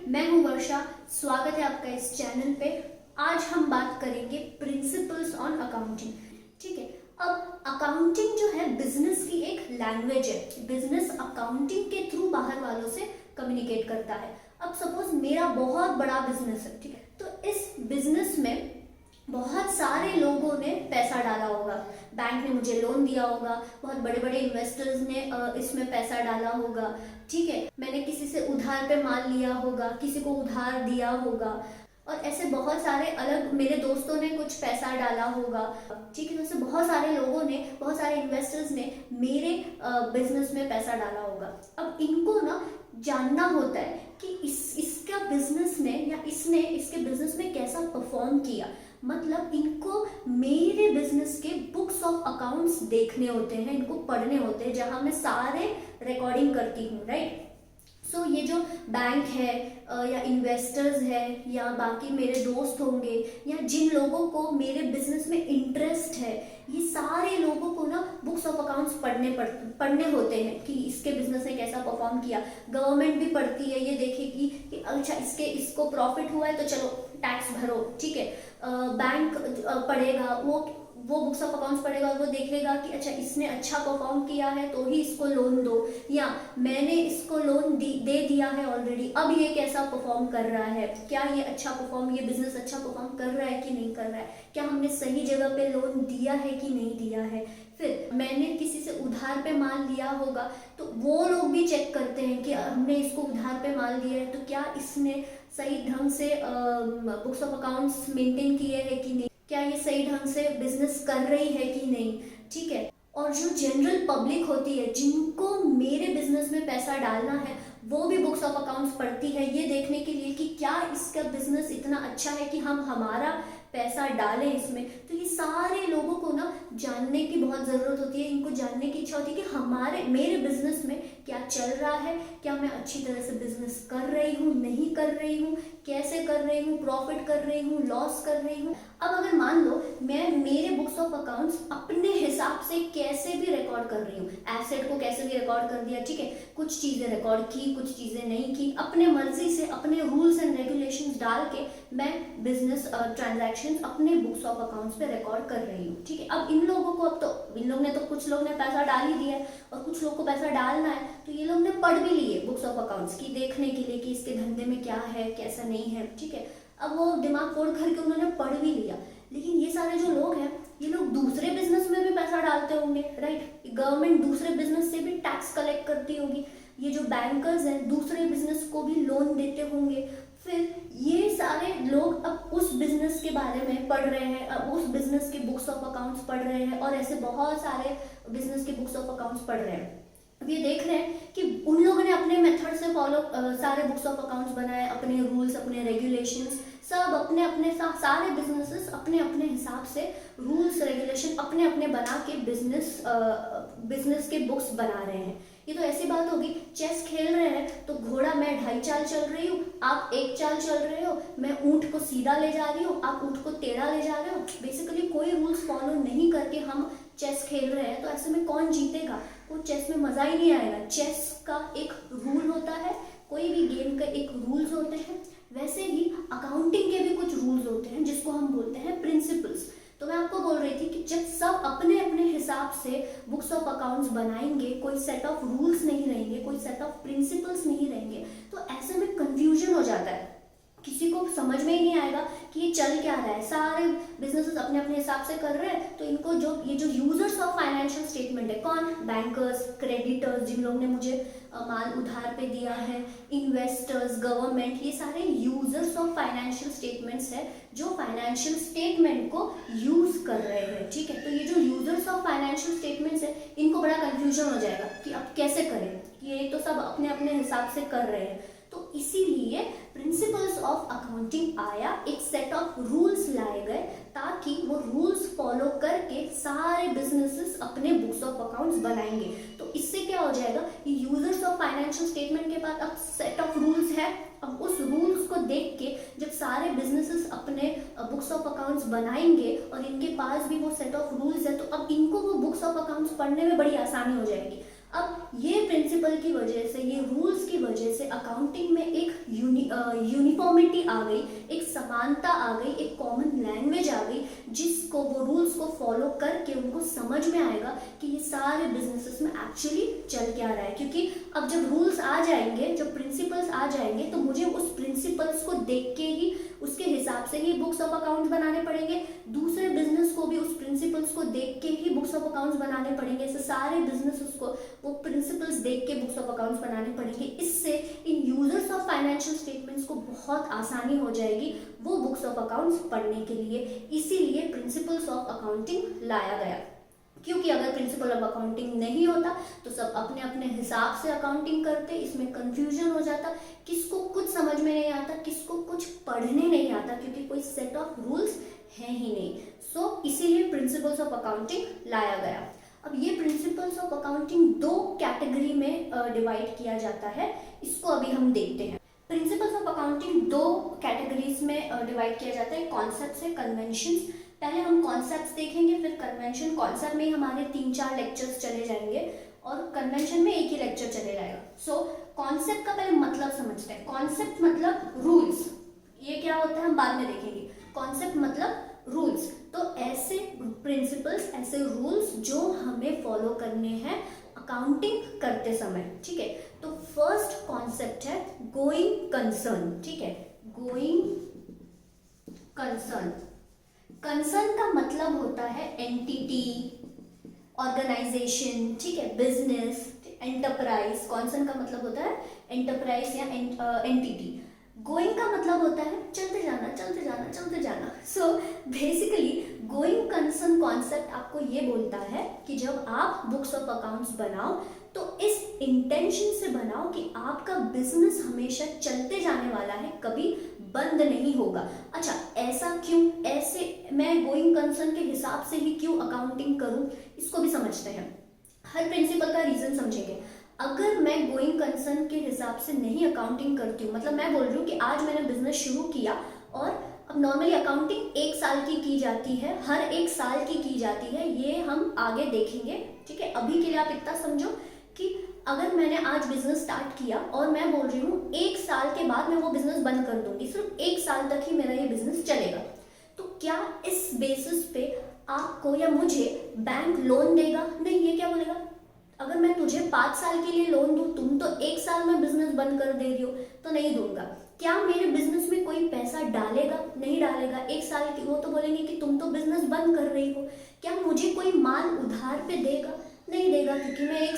मैं हूं वर्षा। स्वागत है आपका इस चैनल पे। आज हम बात करेंगे प्रिंसिपल्स ऑन अकाउंटिंग। ठीक है, अब अकाउंटिंग जो है बिजनेस की एक लैंग्वेज है। बिजनेस अकाउंटिंग के थ्रू बाहर वालों से कम्युनिकेट करता है। अब सपोज मेरा बहुत बड़ा बिजनेस है, ठीक है, तो इस बिजनेस में बहुत सारे लोगों ने पैसा डाला होगा। बैंक ने मुझे लोन दिया होगा, बहुत बड़े बड़े इन्वेस्टर्स ने इसमें पैसा डाला होगा। ठीक है, मैंने किसी से उधार पे माल लिया होगा, किसी को उधार दिया होगा, और ऐसे बहुत सारे अलग मेरे दोस्तों ने कुछ पैसा डाला होगा। ठीक है, वैसे बहुत सारे लोगों ने, बहुत सारे इन्वेस्टर्स ने मेरे बिजनेस में पैसा डाला होगा। अब इनको ना जानना होता है कि इसका बिजनेस ने या इसने इसके बिजनेस में कैसा परफॉर्म किया। मतलब इनको मेरे बिजनेस के बुक्स ऑफ अकाउंट्स देखने होते हैं, इनको पढ़ने होते हैं, जहां मैं सारे रिकॉर्डिंग करती हूँ, राइट। सो ये जो बैंक है या इन्वेस्टर्स है या बाकी मेरे दोस्त होंगे या जिन लोगों को मेरे बिजनेस में इंटरेस्ट है, ये सारे लोगों को ना बुक्स ऑफ अकाउंट्स पढ़ने होते हैं कि इसके बिजनेस ने कैसा परफॉर्म किया। गवर्नमेंट भी पढ़ती है, ये देखेगी कि अच्छा इसको प्रॉफिट हुआ है तो चलो टैक्स भरो। ठीक है, बैंक पढ़ेगा, वो बुक्स ऑफ अकाउंट्स पढ़ेगा और वो देखेगा कि अच्छा इसने अच्छा परफॉर्म किया है तो ही इसको लोन दो, या मैंने इसको लोन दे दिया है ऑलरेडी, अब ये कैसा परफॉर्म कर रहा है, क्या ये अच्छा परफॉर्म, ये बिजनेस अच्छा परफॉर्म कर रहा है कि नहीं कर रहा है, क्या हमने सही जगह पे लोन दिया है कि नहीं दिया है। फिर मैंने किसी से उधार पे माल लिया होगा तो वो लोग भी चेक करते हैं कि हमने इसको उधार पे माल दिया है तो क्या इसने सही ढंग से बुक्स ऑफ अकाउंट्स मेंटेन किए हैं कि नहीं, क्या ये सही ढंग से बिजनेस कर रही है कि नहीं। ठीक है, और जो जनरल पब्लिक होती है जिनको मेरे बिजनेस में पैसा डालना है, वो भी बुक्स ऑफ अकाउंट्स पढ़ती है ये देखने के लिए कि क्या इसका बिजनेस इतना अच्छा है कि हम हमारा पैसा डालें इसमें। तो ये सारे लोगों को ना जानने की बहुत ज़रूरत होती है, इनको जानने की इच्छा होती है कि मेरे बिजनेस में क्या चल रहा है, क्या मैं अच्छी तरह से बिजनेस कर रही हूँ, नहीं कर रही हूँ, कैसे कर रही हूँ, प्रॉफिट कर रही हूँ, लॉस कर रही हूँ। अब अगर मान लो मैं मेरे बुक्स ऑफ अकाउंट्स अपने हिसाब से कैसे भी रिकॉर्ड कर रही हूँ, एसेट को कैसे भी रिकॉर्ड कर दिया, ठीक है, कुछ चीज़ें रिकॉर्ड की, कुछ चीज़ें नहीं की, अपने मर्जी से अपने रूल्स एंड रेगुलेशंस डाल के मैं बिजनेस ट्रांजैक्शंस अपने बुक्स ऑफ अकाउंट्स पे रिकॉर्ड कर रही हूँ। ठीक है, अब इन लोगों को, अब तो इन लोग ने, तो कुछ लोग ने पैसा डाल ही दिया है और कुछ लोग को पैसा डालना है, तो ये लोग ने पढ़ भी लिए बुक्स ऑफ अकाउंट्स की देखने के लिए कि इसके धंधे में क्या है कैसा नहीं है। ठीक है, अब वो दिमाग फोड़ करके उन्होंने पढ़ भी लिया। लेकिन ये सारे जो लोग हैं, ये लोग दूसरे बिजनेस में भी पैसा डालते होंगे, राइट। गवर्नमेंट दूसरे बिजनेस से भी टैक्स कलेक्ट करती होगी, ये जो बैंकर्स हैं दूसरे बिजनेस को भी लोन देते होंगे। फिर ये सारे लोग अब उस बिजनेस के बारे में पढ़ रहे हैं, अब उस बिजनेस के बुक्स ऑफ अकाउंट्स पढ़ रहे हैं और ऐसे बहुत सारे बिजनेस के बुक्स ऑफ अकाउंट्स पढ़ रहे हैं। अब ये देख रहे हैं कि उन लोगों ने अपने मेथड से फॉलो सारे बुक्स ऑफ अकाउंट्स बनाए, अपने रूल्स, अपने रेगुलेशंस, सब अपने अपने सारे बिजनेसेस अपने अपने हिसाब से रूल्स रेगुलेशन अपने अपने बना के बिजनेस के बुक्स बना रहे हैं। ये तो ऐसी बात होगी, चेस खेल रहे हैं तो घोड़ा मैं 2.5 चाल चल रही हूँ, आप 1 चाल चल रहे हो, मैं ऊंट को सीधा ले जा रही हूँ, आप ऊंट को टेढ़ा ले जा रहे हो। बेसिकली कोई रूल्स फॉलो नहीं करके हम चेस खेल रहे हैं, तो ऐसे में कौन जीतेगा? वो चेस में मजा ही नहीं आएगा। चेस का एक रूल होता है, कोई भी गेम का एक रूल्स होते हैं, वैसे ही अकाउंटिंग के भी कुछ रूल्स होते हैं जिसको हम बोलते हैं प्रिंसिपल्स। तो मैं आपको बोल रही थी कि जब सब अपने अपने हिसाब से बुक्स ऑफ अकाउंट्स बनाएंगे, कोई सेट ऑफ रूल्स नहीं रहेंगे, कोई सेट ऑफ प्रिंसिपल्स नहीं रहेंगे, तो ऐसे में कंफ्यूजन हो जाता है, किसी को समझ में ही नहीं आएगा कि ये चल क्या रहा है। सारे बिजनेसेस अपने अपने हिसाब से कर रहे हैं, तो इनको ये जो यूजर्स ऑफ फाइनेंशियल स्टेटमेंट है, कौन? बैंकर्स, क्रेडिटर्स, जिन लोगों ने मुझे माल उधार पे दिया है, इन्वेस्टर्स, गवर्नमेंट, ये सारे यूजर्स ऑफ फाइनेंशियल स्टेटमेंट्स है जो फाइनेंशियल स्टेटमेंट को यूज कर रहे हैं। ठीक है, तो ये जो यूजर्स ऑफ फाइनेंशियल स्टेटमेंट्स है, इनको बड़ा कंफ्यूजन हो जाएगा कि अब कैसे करें, ये तो सब अपने अपने हिसाब से कर रहे हैं। तो इसीलिए प्रिंसिपल्स ऑफ अकाउंटिंग आया, एक सेट ऑफ रूल्स लाए गए ताकि वो रूल्स फॉलो करके सारे बिजनेसेस अपने बुक्स ऑफ अकाउंट्स बनाएंगे। तो इससे क्या हो जाएगा, ये यूजर्स ऑफ फाइनेंशियल स्टेटमेंट के पास अब सेट ऑफ रूल्स है। अब उस रूल्स को देख के जब सारे बिजनेसेस अपने बुक्स ऑफ अकाउंट्स बनाएंगे और इनके पास भी वो सेट ऑफ रूल्स है, तो अब इनको वो बुक्स ऑफ अकाउंट्स पढ़ने में बड़ी आसानी हो जाएगी। अब ये प्रिंसिपल की वजह से, ये रूल्स की वजह से अकाउंटिंग में एक यूनिफॉर्मिटी आ गई, एक समानता आ गई, एक कॉमन लैंग्वेज आ गई, जिसको वो रूल्स को फॉलो करके उनको समझ में आएगा कि ये सारे बिजनेसेस में एक्चुअली चल क्या रहा है। क्योंकि अब जब रूल्स आ जाएंगे, जब प्रिंसिपल्स आ जाएंगे, तो मुझे उस प्रिंसिपल्स को देख के ही, उसके हिसाब से ही बुक्स ऑफ अकाउंट्स बनाने पड़ेंगे। दूसरे बिजनेस को भी उस प्रिंसिपल्स को देख के ही बुक्स ऑफ अकाउंट्स बनाने पड़ेंगे। ऐसे सारे बिजनेस को वो प्रिंसिपल्स देख के बुक्स ऑफ अकाउंट्स बनाने पड़ेंगे। इससे इन यूजर्स ऑफ फाइनेंशियल स्टेटमेंट्स को बहुत आसानी हो जाएगी वो बुक्स ऑफ अकाउंट्स पढ़ने के लिए। इसीलिए प्रिंसिपल्स ऑफ अकाउंटिंग लाया गया। क्योंकि अगर प्रिंसिपल ऑफ अकाउंटिंग नहीं होता तो सब अपने अपने हिसाब से अकाउंटिंग करते, इसमें कंफ्यूजन हो जाता, किसको कुछ समझ में नहीं आता, किसको कुछ पढ़ने नहीं आता, क्योंकि कोई सेट ऑफ रूल्स है ही नहीं। सो इसीलिए प्रिंसिपल्स ऑफ अकाउंटिंग लाया गया। अब ये प्रिंसिपल्स ऑफ अकाउंटिंग दो कैटेगरी में डिवाइड किया जाता है, इसको अभी हम देखते हैं। प्रिंसिपल्स ऑफ अकाउंटिंग दो कैटेगरीज में डिवाइड किया जाता है, कॉन्सेप्ट्स है, कन्वेंशंस। पहले हम कॉन्सेप्ट्स देखेंगे, फिर कन्वेंशन। कॉन्सेप्ट में हमारे 3-4 लेक्चर्स चले जाएंगे और कन्वेंशन में एक ही लेक्चर चले जाएगा। सो कॉन्सेप्ट का पहले मतलब समझते हैं। कॉन्सेप्ट मतलब रूल्स, ये क्या होता है हम बाद में देखेंगे। कॉन्सेप्ट मतलब रूल्स, तो ऐसे प्रिंसिपल्स, ऐसे रूल्स जो हमें फॉलो करने हैं अकाउंटिंग करते समय। ठीक है, तो फर्स्ट कॉन्सेप्ट है गोइंग कंसर्न। ठीक है, गोइंग कंसर्न। कंसर्न का मतलब होता है एंटिटी, ऑर्गेनाइजेशन, ठीक है, बिजनेस, एंटरप्राइज। कंसर्न का मतलब होता है एंटरप्राइज या एंटिटी। गोइंग का मतलब होता है चलते जाना, चलते जाना, चलते जाना। So basically going concern concept आपको ये बोलता है कि जब आप बुक्स ऑफ अकाउंट्स बनाओ तो इस इंटेंशन से बनाओ कि आपका बिजनेस हमेशा चलते जाने वाला है, कभी बंद नहीं होगा। अच्छा, ऐसा क्यों? ऐसे मैं गोइंग कंसर्न के हिसाब से ही क्यों अकाउंटिंग करूं, इसको भी समझते हैं। हर प्रिंसिपल का रीजन समझेंगे। अगर मैं गोइंग कंसर्न के हिसाब से नहीं अकाउंटिंग करती हूँ, मतलब मैं बोल रही हूँ कि आज मैंने बिजनेस शुरू किया और अब नॉर्मली अकाउंटिंग 1 साल की जाती है, हर 1 साल की जाती है, ये हम आगे देखेंगे। ठीक है, अभी के लिए आप इतना समझो कि अगर मैंने आज बिजनेस स्टार्ट किया और मैं बोल रही हूँ 1 साल के बाद मैं वो बिजनेस बंद कर दूंगी, सिर्फ 1 साल तक ही मेरा ये बिजनेस चलेगा, तो क्या इस बेसिस पे आपको या मुझे बैंक लोन देगा? नहीं, ये क्या बोलेगा, अगर मैं तुझे 5 साल के लिए लोन दूं, तुम तो 1 साल में बिजनेस बंद कर दे रही हो, तो नहीं दूंगा। क्या मेरे बिजनेस में कोई पैसा डालेगा? नहीं डालेगा। 1 साल की वो तो बोलेंगे कि तुम तो बिजनेस बंद कर रही हो। क्या मुझे कोई माल उधार पे देगा? नहीं देगा, क्योंकि मैं 1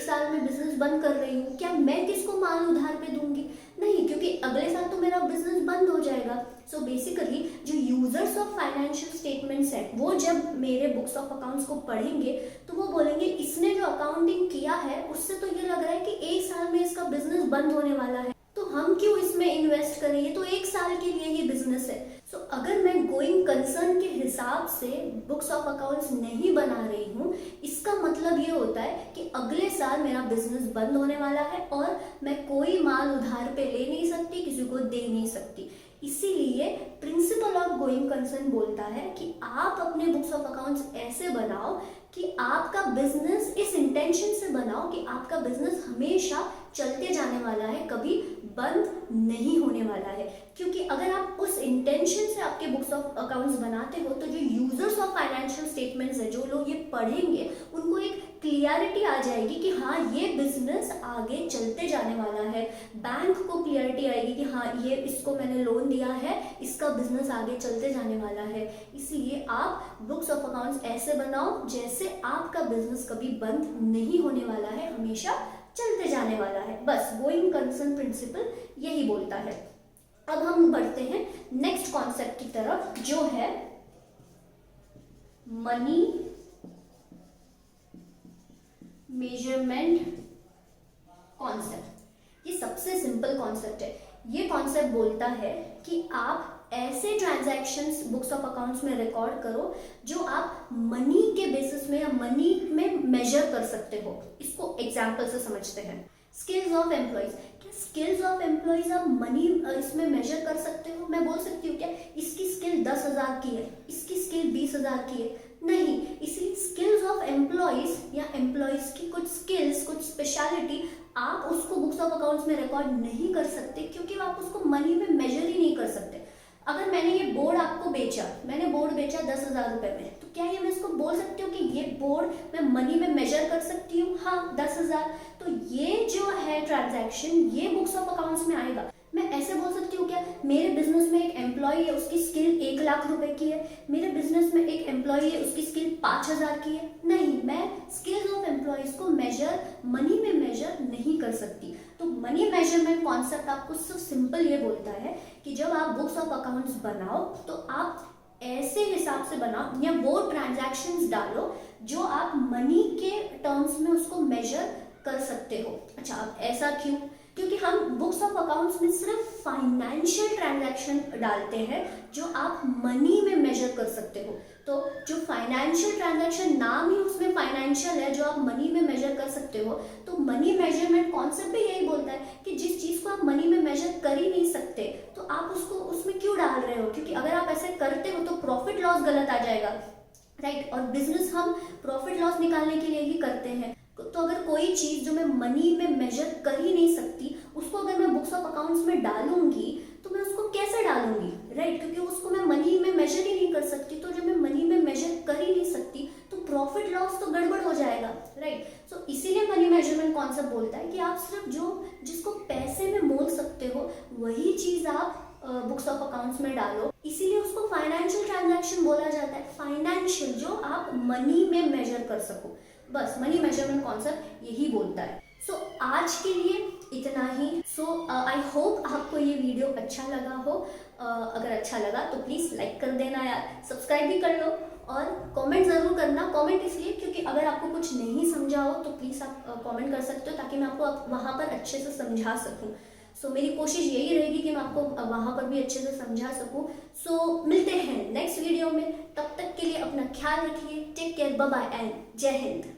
साल में बिजनेस बंद कर रही हूँ। क्या मैं किसको माल उधार पे दूंगी? नहीं, क्योंकि अगले साल तो मेरा बिजनेस बंद हो जाएगा। सो बेसिकली जो यूजर्स ऑफ फाइनेंशियल स्टेटमेंट्स है, वो जब मेरे बुक्स ऑफ अकाउंट्स को पढ़ेंगे तो वो बोलेंगे इसने जो अकाउंटिंग किया है उससे तो ये लग रहा है कि 1 साल में इसका बिजनेस बंद होने वाला है, तो हम क्यों इसमें इन्वेस्ट करें, ये तो 1 साल के लिए ही बिजनेस है। सो अगर मैं गोइंग कंसर्न के हिसाब से बुक्स ऑफ अकाउंट्स नहीं बना रही हूँ, इसका मतलब ये होता है कि अगले साल मेरा बिजनेस बंद होने वाला है और मैं कोई माल उधार पे ले नहीं सकती, किसी को दे नहीं सकती। इसीलिए प्रिंसिपल ऑफ गोइंग कंसर्न बोलता है कि आप अपने बुक्स ऑफ अकाउंट्स ऐसे बनाओ कि आपका बिजनेस, इस इंटेंशन से बनाओ कि आपका बिजनेस हमेशा चलते जाने वाला है, कभी बंद नहीं होने वाला है। क्योंकि अगर आप उस इंटेंशन से आपके बुक्स ऑफ अकाउंट्स बनाते हो तो जो यूजर्स ऑफ फाइनेंशियल स्टेटमेंट्स है, जो लोग ये पढ़ेंगे, उनको एक क्लियरिटी आ जाएगी कि हाँ ये बिजनेस आगे चलते जाने वाला है। बैंक को क्लियरिटी आएगी कि हाँ ये इसको मैंने लोन दिया है, इसका बिजनेस आगे चलते जाने वाला है। इसलिए आप बुक्स ऑफ अकाउंट्स ऐसे बनाओ जैसे आपका बिजनेस कभी बंद नहीं होने वाला है, हमेशा चलते जाने वाला है। बस गोइंग कंसर्न प्रिंसिपल यही बोलता है। अब हम बढ़ते हैं नेक्स्ट कॉन्सेप्ट की तरफ, जो है मनी मेजरमेंट कॉन्सेप्ट। ये सबसे सिंपल कॉन्सेप्ट है। ये कॉन्सेप्ट बोलता है कि आप ऐसे ट्रांजैक्शंस बुक्स ऑफ अकाउंट्स में रिकॉर्ड करो जो आप मनी के बेसिस में या मनी में मेजर कर सकते हो। इसको एग्जांपल से समझते हैं। स्किल्स ऑफ एम्प्लॉइज, क्या स्किल्स ऑफ एम्प्लॉइज आप मनी इसमें मेजर कर सकते हो? मैं बोल सकती हूँ क्या इसकी स्किल 10,000 की है, इसकी स्किल 20,000 की है? नहीं। इसलिए स्किल्स ऑफ एम्प्लॉइज या एम्प्लॉइज की कुछ स्किल्स, कुछ स्पेशलिटी आप उसको बुक्स ऑफ अकाउंट्स में रिकॉर्ड नहीं कर सकते, क्योंकि आप उस मनी में मेजर ही नहीं कर सकते। अगर मैंने ये बोर्ड आपको बेचा, मैंने बोर्ड बेचा 10,000 रुपए में, तो क्या ये मैं इसको बोल सकती हूँ कि ये बोर्ड मैं मनी में मेजर कर सकती हूँ? हाँ, 10,000। तो ये जो है ट्रांजैक्शन, ये बुक्स ऑफ अकाउंट्स में आएगा। मैं ऐसे बोल सकती हूँ क्या, मेरे बिजनेस में एक एम्प्लॉय है, उसकी स्किल 1 लाख रुपए की है, मेरे बिजनेस में एक एम्प्लॉय है, उसकी स्किल 5,000 की है? नहीं, मैं स्किल्स ऑफ एम्प्लॉयज को मेजर मनी में मेजर नहीं कर सकती। तो मनी मेजरमेंट कॉन्सेप्ट आपको सिर्फ सिंपल ये बोलता है कि जब आप बुक्स ऑफ अकाउंट्स बनाओ तो आप ऐसे हिसाब से बनाओ या वो ट्रांजैक्शंस डालो जो आप मनी के टर्म्स में उसको मेजर कर सकते हो। अच्छा, अब ऐसा क्यों? क्योंकि हम बुक्स ऑफ अकाउंट्स में सिर्फ फाइनेंशियल ट्रांजैक्शन डालते हैं जो आप मनी में मेजर कर सकते हो। तो जो फाइनेंशियल ट्रांजैक्शन, नाम ही उसमें फाइनेंशियल है, जो आप मनी में मेजर कर सकते हो। तो मनी मेजरमेंट कॉन्सेप्ट भी यही बोलता है कि जिस चीज को आप मनी में मेजर कर ही नहीं सकते तो आप उसको उसमें क्यों डाल रहे हो? क्योंकि अगर आप ऐसे करते हो तो प्रॉफिट लॉस गलत आ जाएगा, राइट? और बिजनेस हम प्रॉफिट लॉस निकालने के लिए ही करते हैं। तो अगर कोई चीज जो मैं मनी में मेजर कर ही नहीं सकती, उसको अगर मैं बुक्स ऑफ अकाउंट्स में डालूंगी तो मैं उसको कैसे डालूंगी, राइट? क्योंकि उसको मैं मनी में मेजर ही नहीं कर सकती। तो जब मैं मनी में मेजर कर ही नहीं सकती तो प्रॉफिट लॉस तो गड़बड़ हो जाएगा, राइट? सो इसीलिए मनी मेजरमेंट कॉन्सेप्ट बोलता है कि आप सिर्फ जो जिसको पैसे में मोल सकते हो वही चीज आप बुक्स ऑफ अकाउंट्स में डालो। इसीलिए उसको फाइनेंशियल ट्रांजैक्शन बोला जाता है। फाइनेंशियल, जो आप मनी में मेजर कर सको, बस मनी मेजरमेंट कॉन्सेप्ट यही बोलता है। सो आज के लिए इतना ही। सो आई होप आपको ये वीडियो अच्छा लगा हो। अगर अच्छा लगा तो प्लीज़ लाइक कर देना यार, सब्सक्राइब भी कर लो और कमेंट ज़रूर करना। कमेंट इसलिए क्योंकि अगर आपको कुछ नहीं समझा हो तो प्लीज़ आप कमेंट कर सकते हो ताकि मैं आपको वहाँ पर अच्छे से समझा सकूँ। सो मेरी कोशिश यही रहेगी कि मैं आपको वहाँ पर भी अच्छे से समझा सकूँ। सो मिलते हैं नेक्स्ट वीडियो में, तब तक के लिए अपना ख्याल रखिए। Take care, bye bye and जय हिंद।